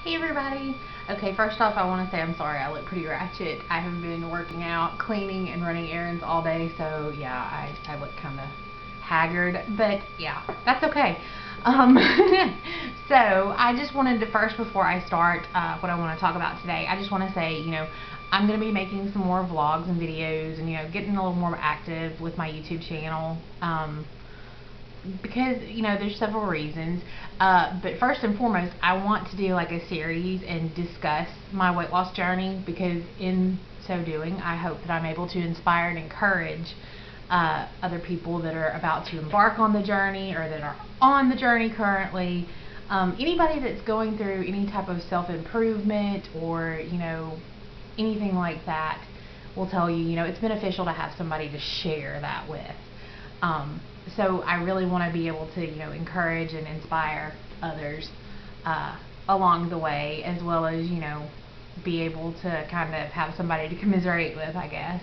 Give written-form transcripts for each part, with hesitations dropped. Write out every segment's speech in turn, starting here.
Hey everybody! Okay, first off I want to say I'm sorry I look pretty ratchet. I have been working out, cleaning, and running errands all day, so yeah, I look kind of haggard, but yeah, that's okay. Um, so I just wanted to first, before I start what I want to talk about today, I just want to say, I'm going to be making some more vlogs and videos and, getting a little more active with my YouTube channel. Because there's several reasons, but first and foremost I want to do like a series and discuss my weight loss journey, because in so doing I hope that I'm able to inspire and encourage other people that are about to embark on the journey or that are on the journey currently. Anybody that's going through any type of self-improvement or anything like that will tell you, it's beneficial to have somebody to share that with. So I really want to be able to, encourage and inspire others along the way, as well as, be able to kind of have somebody to commiserate with, I guess.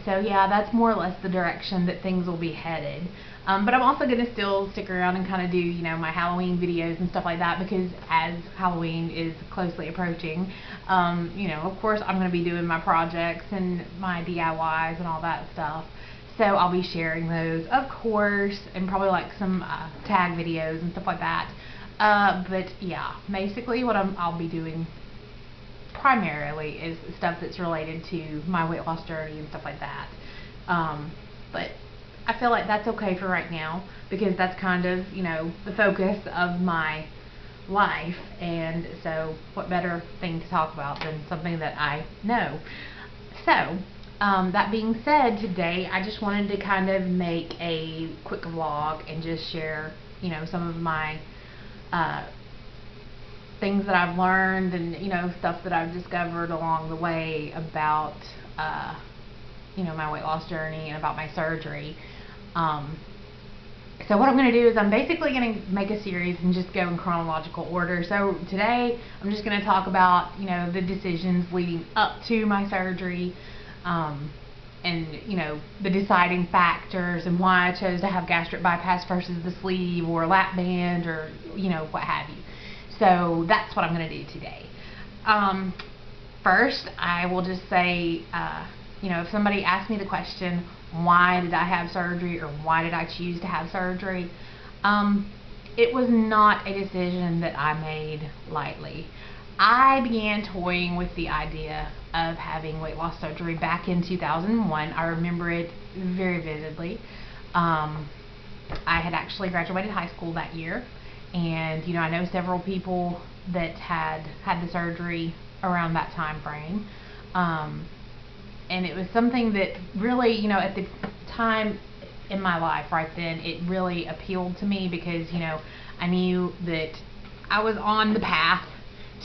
So yeah, that's more or less the direction that things will be headed. But I'm also going to still stick around and kind of do, my Halloween videos and stuff like that, because as Halloween is closely approaching, of course I'm going to be doing my projects and my DIYs and all that stuff. So I'll be sharing those, of course, and probably like some tag videos and stuff like that. But yeah, basically what I'll be doing primarily is stuff that's related to my weight loss journey and stuff like that. But I feel like that's okay for right now, because that's kind of, the focus of my life, and so what better thing to talk about than something that I know. So that being said, today I just wanted to kind of make a quick vlog and just share, some of my things that I've learned and, stuff that I've discovered along the way about, my weight loss journey and about my surgery. So what I'm going to do is I'm basically going to make a series and just go in chronological order. So today I'm just going to talk about, the decisions leading up to my surgery, and the deciding factors and why I chose to have gastric bypass versus the sleeve or lap band or what have you. So that's what I'm going to do today. First, I will just say, if somebody asks me the question, why did I have surgery, or why did I choose to have surgery, it was not a decision that I made lightly. I began toying with the idea of having weight loss surgery back in 2001. I remember it very vividly. I had actually graduated high school that year, and I know several people that had the surgery around that time frame. And it was something that really, at the time in my life right then, it really appealed to me, because, I knew that I was on the path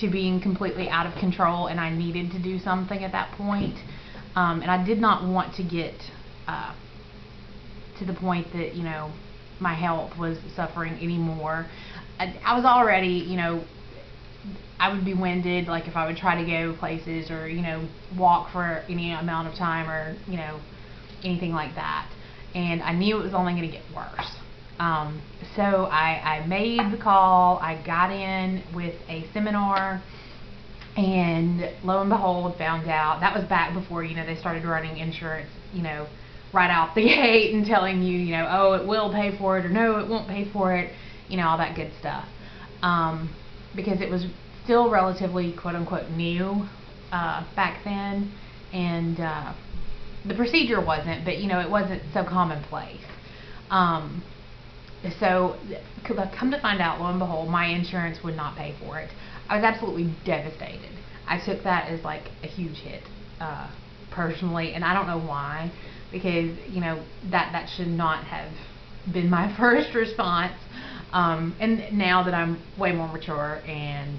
to being completely out of control, and I needed to do something at that point. And I did not want to get to the point that, my health was suffering anymore. I was already, I would be winded, like if I would try to go places or, walk for any amount of time, or, anything like that. And I knew it was only going to get worse. So I made the call. I got in with a seminar, and lo and behold, found out that was back before, they started running insurance, right out the gate and telling you, oh, it will pay for it, or no, it won't pay for it, all that good stuff. Because it was still relatively quote-unquote new back then, and the procedure wasn't, but it wasn't so commonplace. So come to find out, lo and behold, my insurance would not pay for it. I was absolutely devastated. I took that as like a huge hit personally, and I don't know why, because that should not have been my first response. And now that I'm way more mature and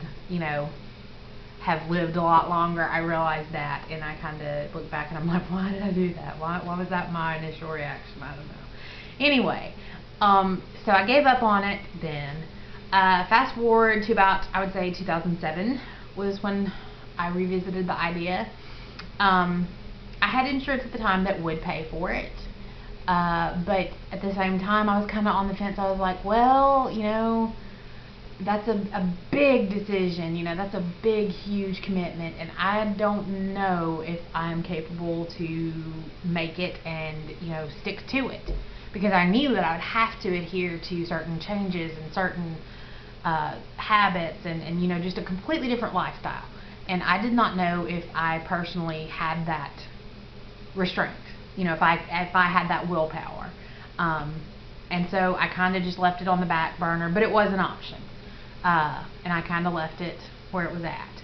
have lived a lot longer, I realize that, and I kind of look back and I'm like, why did I do that? Why was that my initial reaction? I don't know. Anyway, so I gave up on it then. Fast forward to about, I would say 2007 was when I revisited the idea. I had insurance at the time that would pay for it. But at the same time, I was kind of on the fence. I was like, well, that's a big decision, you know, that's a big, huge commitment, and I don't know if I'm capable to make it and, you know, stick to it, because I knew that I would have to adhere to certain changes and certain habits and, you know, just a completely different lifestyle. And I did not know if I personally had that restraint, you know, if I had that willpower. And so I kind of just left it on the back burner, but it was an option. And I kind of left it where it was at.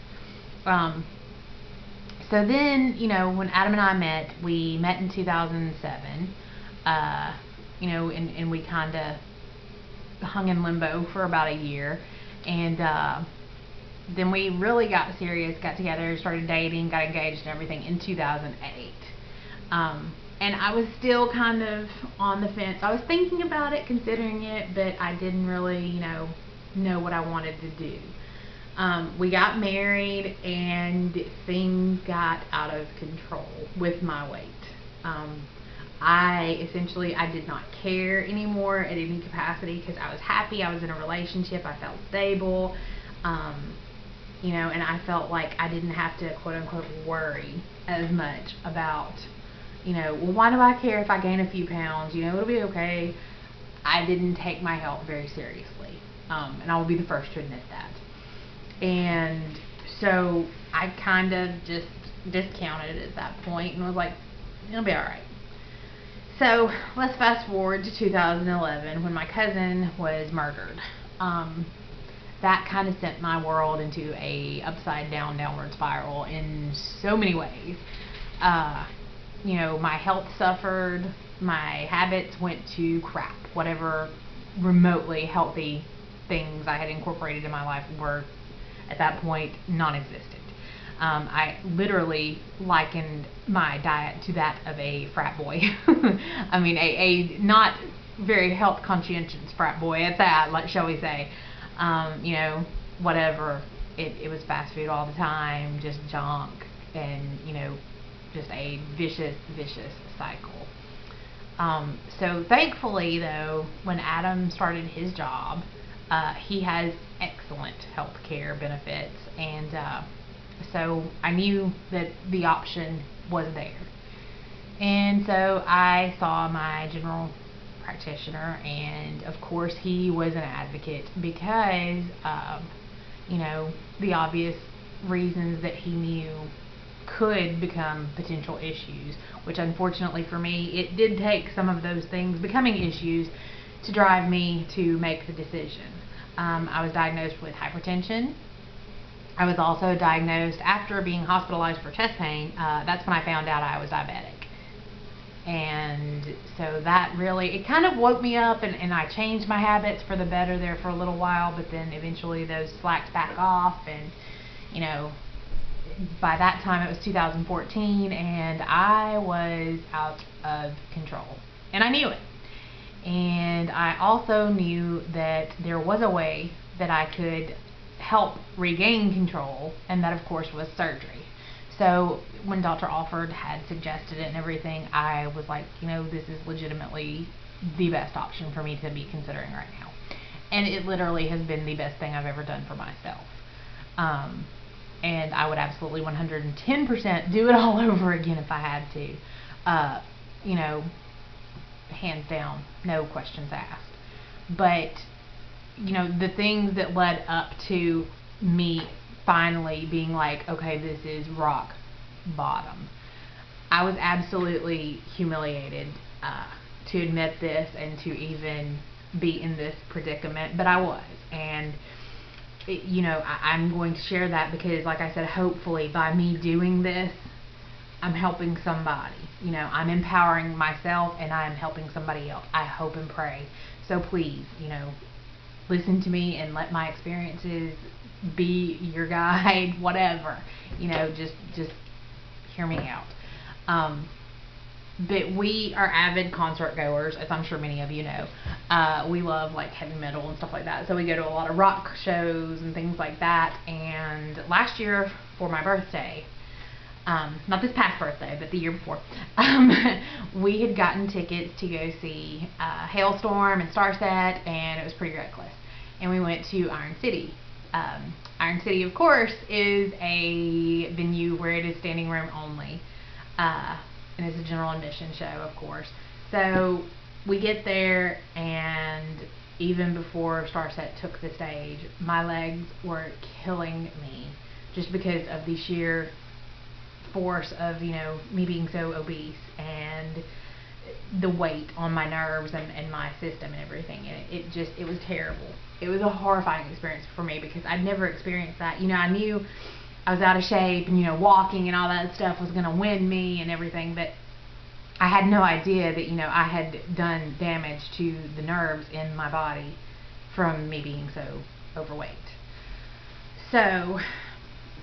So then, you know, when Adam and I met, we met in 2007, you know, and we kind of hung in limbo for about a year. And then we really got serious, got together, started dating, got engaged and everything in 2008. And I was still kind of on the fence. I was thinking about it, considering it, but I didn't really, you know what I wanted to do. We got married and things got out of control with my weight. I did not care anymore at any capacity, because I was happy, I was in a relationship, I felt stable, you know, and I felt like I didn't have to quote unquote worry as much about, you know, well, why do I care if I gain a few pounds, you know, it'll be okay. I didn't take my health very seriously, and I will be the first to admit that. And so I kind of just discounted it at that point and was like, it'll be alright. So let's fast forward to 2011, when my cousin was murdered. That kind of sent my world into a upside down, downward spiral in so many ways. You know, my health suffered, my habits went to crap. Whatever remotely healthy things I had incorporated in my life were, at that point, non-existent. I literally likened my diet to that of a frat boy. I mean, a not very health conscientious frat boy at that, like, shall we say. You know, whatever. It was fast food all the time, just junk, and, you know, just a vicious cycle. So thankfully, though, when Adam started his job, he has excellent health care benefits, and so I knew that the option was there. And so I saw my general practitioner, and of course he was an advocate, because you know, the obvious reasons that he knew could become potential issues, which unfortunately for me, it did take some of those things becoming issues to drive me to make the decision. I was diagnosed with hypertension. I was also diagnosed, after being hospitalized for chest pain, that's when I found out I was diabetic. And so that really, it kind of woke me up, and I changed my habits for the better there for a little while, but then eventually those slacked back off, and, you know, by that time it was 2014, and I was out of control. And I knew it. And I also knew that there was a way that I could help regain control, and that, of course, was surgery. So when Dr. Alford had suggested it and everything, I was like, you know, this is legitimately the best option for me to be considering right now. And it literally has been the best thing I've ever done for myself. And I would absolutely 110% do it all over again if I had to. You know, hands down, no questions asked. But, you know, the things that led up to me finally being like, okay, this is rock bottom. I was absolutely humiliated to admit this and to even be in this predicament, but I was. And you know, I'm going to share that because, like I said, hopefully by me doing this, I'm helping somebody. You know, I'm empowering myself, and I'm helping somebody else. I hope and pray. So please, you know, listen to me and let my experiences be your guide, whatever. You know, just hear me out. But we are avid concert goers, as I'm sure many of you know. We love like heavy metal and stuff like that, so we go to a lot of rock shows and things like that. And last year for my birthday, not this past birthday, but the year before, we had gotten tickets to go see Hailstorm and Starset, and it was pretty reckless. and we went to Iron City. Iron City, of course, is a venue where it is standing room only, and it's a general admission show, of course. So we get there, and even before Starset took the stage, my legs were killing me just because of the sheer force of, me being so obese and the weight on my nerves and my system and everything. And it was terrible. It was a horrifying experience for me because I'd never experienced that. I knew I was out of shape and, walking and all that stuff was going to win me and everything, but I had no idea that, I had done damage to the nerves in my body from me being so overweight. So,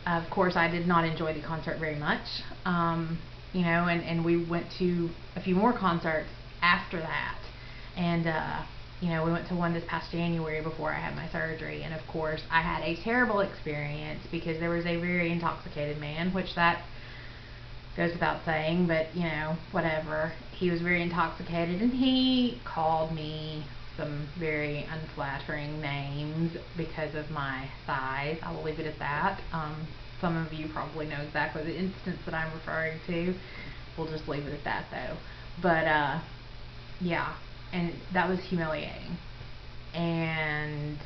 of course, I did not enjoy the concert very much. And we went to a few more concerts after that. And, we went to one this past January before I had my surgery. And, of course, I had a terrible experience because there was a very intoxicated man, which that goes without saying, but, whatever. He was very intoxicated, and he called me some very unflattering names because of my size. I will leave it at that. Some of you probably know exactly the instance that I'm referring to. We'll just leave it at that, though. But, yeah, and that was humiliating. And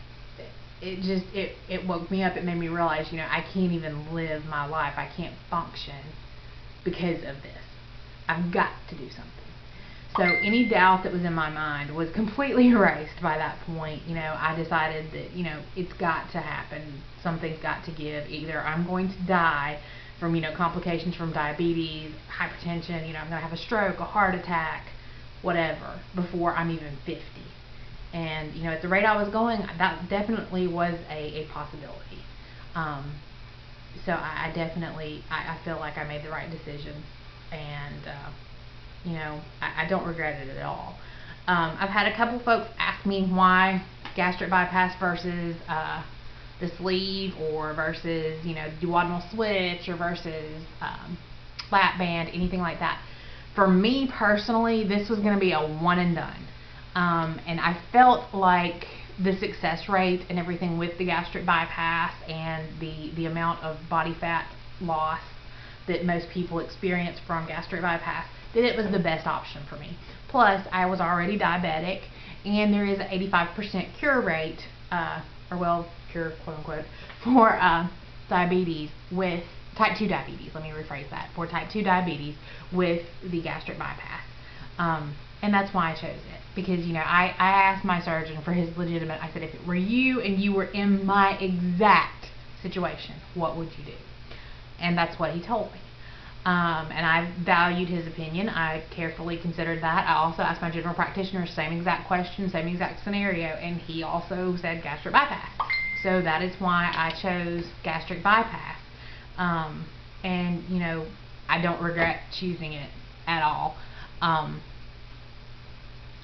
it woke me up. It made me realize, I can't even live my life. I can't function because of this. I've got to do something. So any doubt that was in my mind was completely erased by that point. I decided that, it's got to happen. Something's got to give. Either I'm going to die from, complications from diabetes, hypertension, I'm going to have a stroke, a heart attack, whatever, before I'm even 50. And, at the rate I was going, that definitely was a possibility. So I definitely, I feel like I made the right decision, and, I don't regret it at all. I've had a couple folks ask me why gastric bypass versus the sleeve, or versus, duodenal switch, or versus lap band, anything like that. For me personally, this was going to be a one and done. And I felt like the success rate and everything with the gastric bypass and the amount of body fat loss that most people experience from gastric bypass, that it was the best option for me. Plus, I was already diabetic, and there is an 85% cure rate, cure, quote unquote, for diabetes with type 2 diabetes. Let me rephrase that. For type 2 diabetes with the gastric bypass. And that's why I chose it. Because, I asked my surgeon for his legitimate, I said, if it were you and you were in my exact situation, what would you do? And that's what he told me. And I valued his opinion. I carefully considered that. I also asked my general practitioner, same exact question, same exact scenario, and he also said gastric bypass. So that is why I chose gastric bypass. And, I don't regret choosing it at all.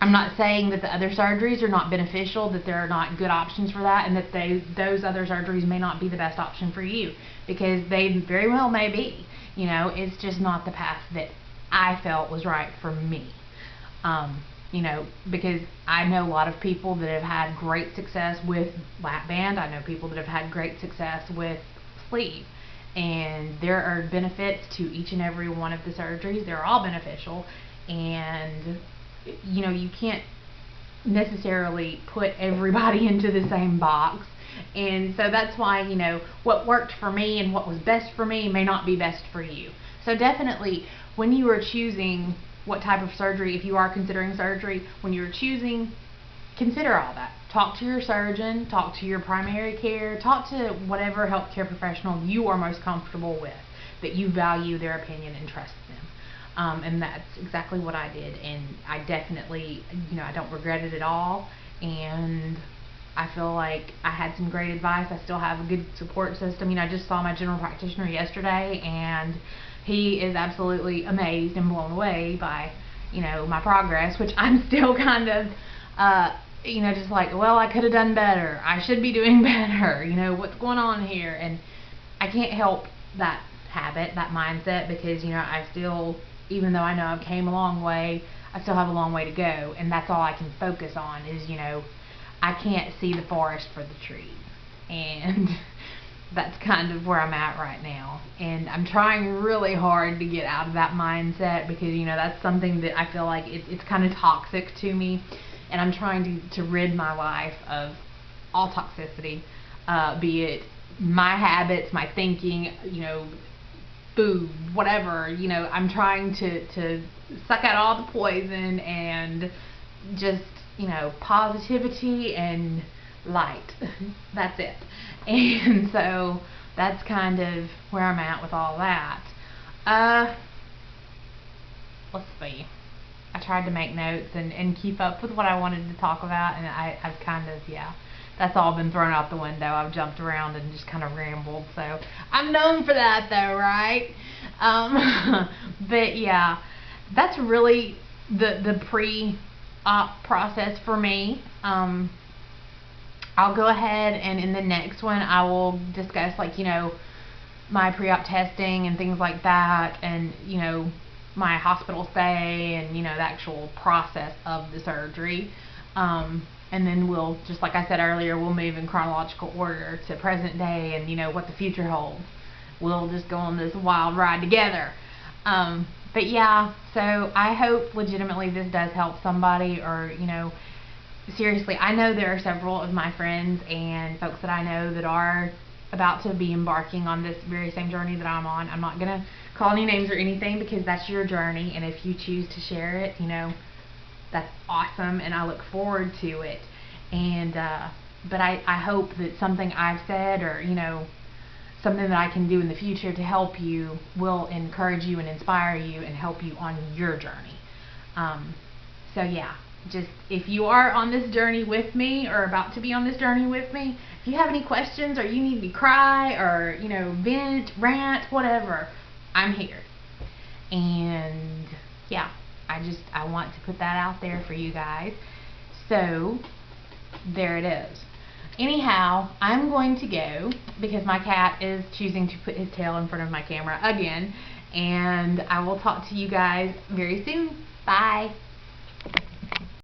I'm not saying that the other surgeries are not beneficial, that there are not good options for that, and that those other surgeries may not be the best option for you, because they very well may be. It's just not the path that I felt was right for me. Because I know a lot of people that have had great success with lap band. I know people that have had great success with sleeve. And there are benefits to each and every one of the surgeries. They're all beneficial. And you can't necessarily put everybody into the same box. And so that's why, what worked for me and what was best for me may not be best for you. So definitely, when you are choosing what type of surgery, if you are considering surgery, when you're choosing, consider all that. Talk to your surgeon, talk to your primary care, talk to whatever healthcare professional you are most comfortable with, that you value their opinion and trust them. And that's exactly what I did, and I definitely, I don't regret it at all, and I feel like I had some great advice. I still have a good support system. I just saw my general practitioner yesterday, and he is absolutely amazed and blown away by, my progress, which I'm still kind of, just like, well, I could have done better. I should be doing better. What's going on here? And I can't help that habit, that mindset, because, I still, even though I know I've came a long way, I still have a long way to go, and that's all I can focus on is, I can't see the forest for the trees. And that's kind of where I'm at right now. And I'm trying really hard to get out of that mindset, because, you know, that's something that I feel like it's kind of toxic to me. And I'm trying to rid my life of all toxicity, be it my habits, my thinking, you know, food, whatever. You know, I'm trying to suck out all the poison and just, you know, positivity and light. That's it. And so that's kind of where I'm at with all that. Let's see. I tried to make notes and keep up with what I wanted to talk about, and I've kind of, yeah, that's all been thrown out the window. I've jumped around and just kind of rambled, so I'm known for that though, right? But yeah, that's really the pre-op process for me. I'll go ahead and in the next one I will discuss, like, you know, my pre-op testing and things like that, and, you know, my hospital stay, and, you know, the actual process of the surgery. And then we'll, just like I said earlier, we'll move in chronological order to present day and, you know, what the future holds. We'll just go on this wild ride together. But yeah, so I hope legitimately this does help somebody, or, you know, seriously, I know there are several of my friends and folks that I know that are about to be embarking on this very same journey that I'm on. I'm not going to call any names or anything, because that's your journey, and if you choose to share it, you know, that's awesome, and I look forward to it. And but I hope that something I've said, or, you know, something that I can do in the future to help you will encourage you and inspire you and help you on your journey. So yeah, just, if you are on this journey with me, or about to be on this journey with me, if you have any questions, or you need me to cry, or, you know, vent, rant, whatever, I'm here. And yeah, I want to put that out there for you guys. So there it is. Anyhow, I'm going to go, because my cat is choosing to put his tail in front of my camera again, and I will talk to you guys very soon. Bye.